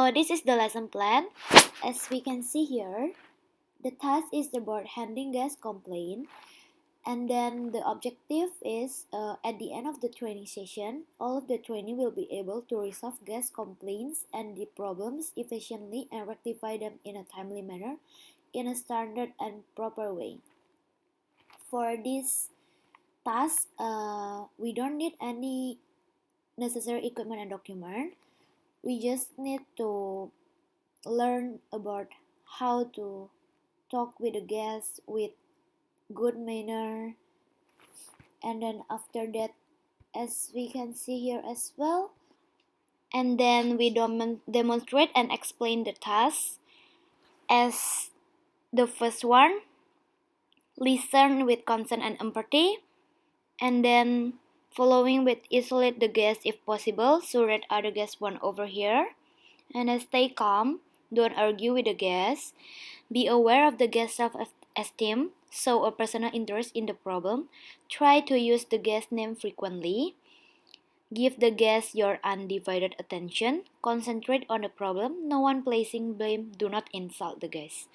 So this is the lesson plan. As we can see here, the task is about handling guest complaint. And then the objective is at the end of the training session, all of the trainee will be able to resolve guest complaints and the problems efficiently and rectify them in a timely manner in a standard and proper way. For this task, we don't need any necessary equipment and document. We just need to learn about how to talk with the guests with good manner, and then after that, as we can see here as well, and then we demonstrate and explain the task. As the first one, listen with concern and empathy, and then following with isolate the guest if possible so that other guests won't overhear, and then stay calm, don't argue with the guest, be aware of the guest self-esteem, show a personal interest in the problem, try to use the guest name frequently, give the guest your undivided attention, concentrate on the problem, no one placing blame, do not insult the guest.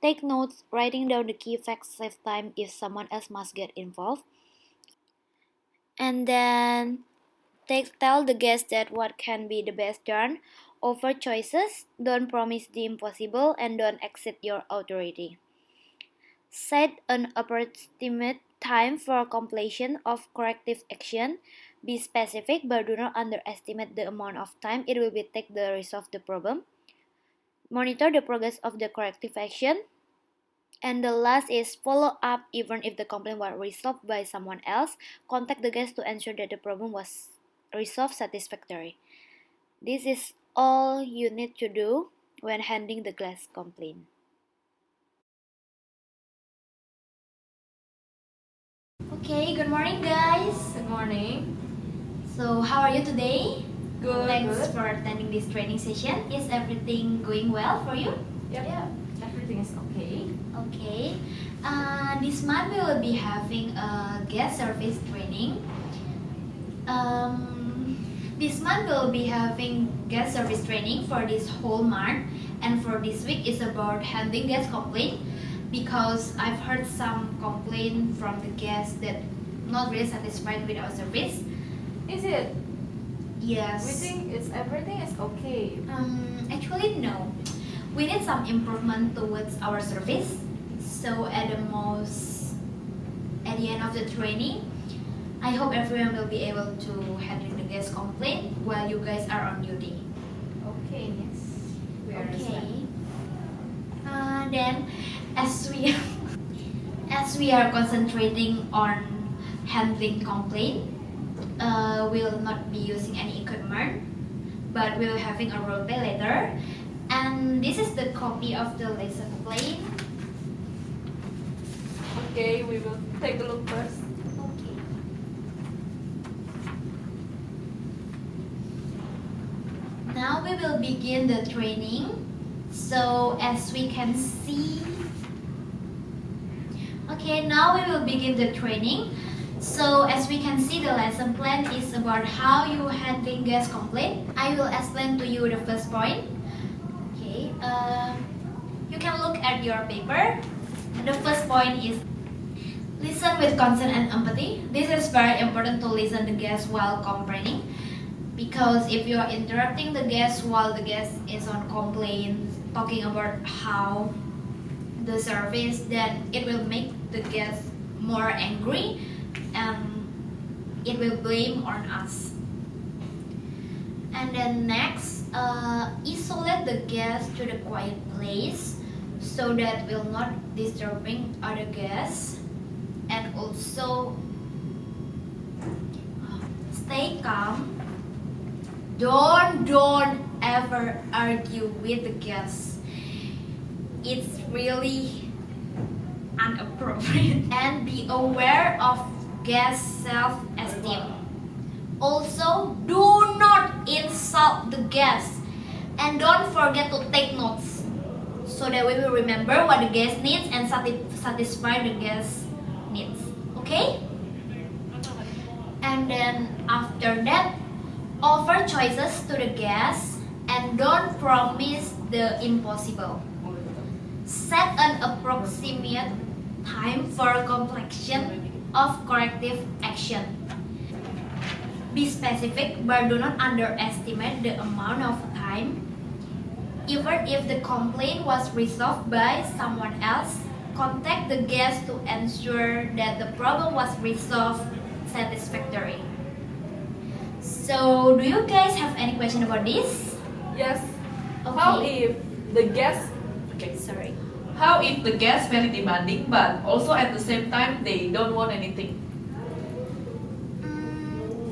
Take notes, writing down the key facts save time if someone else must get involved. And then tell the guest that what can be the best done, offer choices, don't promise the impossible, and don't exceed your authority. Set an approximate time for completion of corrective action. Be specific but do not underestimate the amount of time it will be take to resolve the problem. Monitor the progress of the corrective action. And the last is follow up even if the complaint was resolved by someone else. Contact the guest to ensure that the problem was resolved satisfactorily. This is all you need to do when handling the guest complaint. Okay, good morning guys. Good morning. So how are you today? Good. Thanks Good. for attending this training session. Is everything going well for you? Yeah. Everything is okay. Okay. This month we will be having a guest service training. This month we will be having guest service training for this whole month, and for this week is about handling guest complaint, because I've heard some complaint from the guests that not really satisfied with our service. Is it? Yes. We think everything is okay. Actually no. We need some improvement towards our service. So at the end of the training, I hope everyone will be able to handle the guest complaint while you guys are on duty. Okay, yes. We Okay. understand. Then as we are concentrating on handling complaint, we'll not be using any equipment, but we'll having a role play later. And this is the copy of the lesson plan. Okay, we will take a look first. Okay. Now we will begin the training. So as we can see, okay, now we will begin the training. So as we can see, the lesson plan is about how you handling guest complaint. I will explain to you the first point. Okay, you can look at your paper. The first point is listen with concern and empathy. This is very important to listen to the guest while complaining, because if you are interrupting the guest while the guest is on complaint, talking about how the service, then it will make the guest more angry and it will blame on us. And then next, isolate the guest to the quiet place so that will not disturbing other guests, and also stay calm. Don't ever argue with the guests. It's really inappropriate. And be aware of guest self-esteem. Also, do not insult the guests, and don't forget to take notes so that we will remember what the guest needs and satisfy the guest needs. Okay? And then after that, offer choices to the guests and don't promise the impossible. Set an approximate time for completion of corrective action. Be specific, but do not underestimate the amount of time. Even if the complaint was resolved by someone else, contact the guest to ensure that the problem was resolved satisfactorily. So, do you guys have any question about this? Yes. Okay. How if the guest Sorry. How if the guest very demanding, but also at the same time they don't want anything?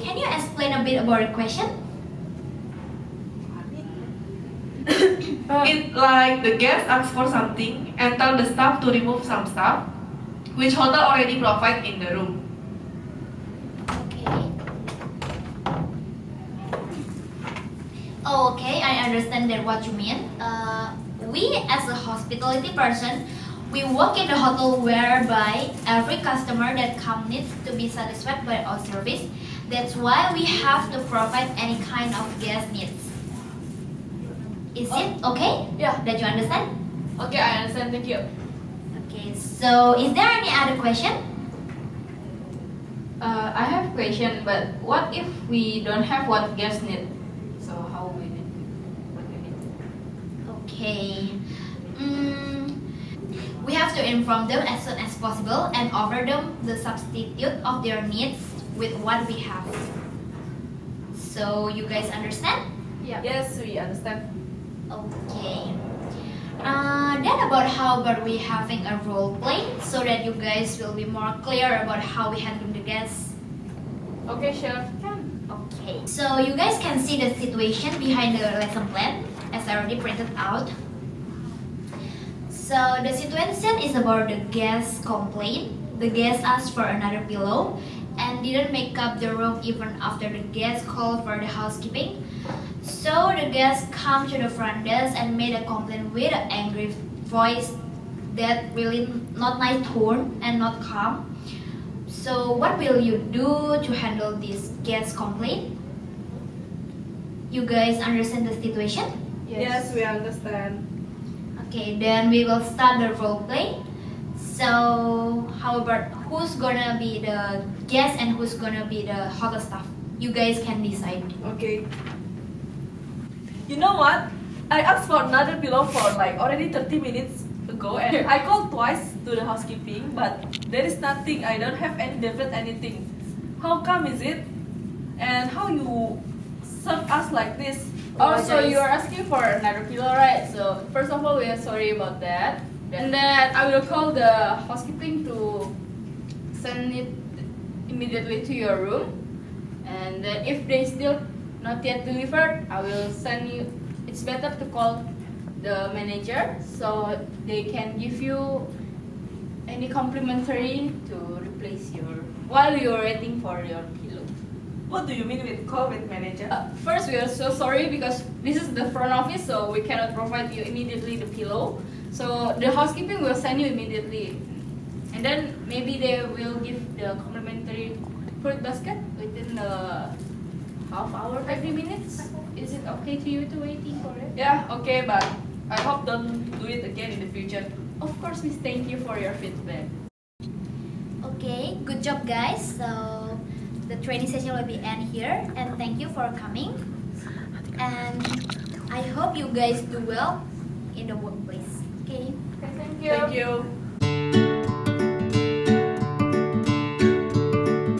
Can you explain a bit about the question? It's like the guest asks for something and tell the staff to remove some stuff, which hotel already provide in the room. Okay. Oh, okay, I understand that what you mean. We as a hospitality person, we work in a hotel whereby every customer that comes needs to be satisfied by our service. That's why we have to provide any kind of guest needs. Is it okay? Yeah. That you understand? Okay, I understand. Thank you. Okay, so is there any other question? I have a question, but what if we don't have what guests need? So how we need what we need? Okay. We have to inform them as soon as possible and offer them the substitute of their needs with what we have. So you guys understand? Yeah. Yes, we understand. Okay. Then about how about we having a role play so that you guys will be more clear about how we handle the guests. Okay, sure. Okay. So you guys can see the situation behind the lesson plan as I already printed out. So the situation is about the guest complaint. The guest asked for another pillow and didn't make up the room even after the guest called for the housekeeping. So the guest come to the front desk and made a complaint with an angry voice that really not nice tone and not calm. So what will you do to handle this guest complaint? You guys understand the situation? Yes, we understand. Okay, then we will start the role play. So how about who's gonna be the guest and who's gonna be the hotel staff? You guys can decide. Okay. You know what? I asked for another pillow for like already 30 minutes ago and I called twice to the housekeeping, but there is nothing. I don't have any definite anything. How come is it? And how you serve us like this? Also, you are asking for another pillow, right? So first of all, we are sorry about that. And then I will call the housekeeping to send it immediately to your room. And then if they still not yet delivered, I will send you. It's better to call the manager so they can give you any complimentary to replace your while you're waiting for your pillow. What do you mean with call with manager? First, we are so sorry because this is the front office, so we cannot provide you immediately the pillow. So the housekeeping will send you immediately, and then maybe they will give the complimentary fruit basket within the half hour, 30 minutes. Is it okay to you to waiting for it? Yeah, okay, but I hope don't do it again in the future. Of course, Miss. Thank you for your feedback. Okay, good job guys. So the training session will be end here and thank you for coming. And I hope you guys do well in the workplace. Okay. Thank you.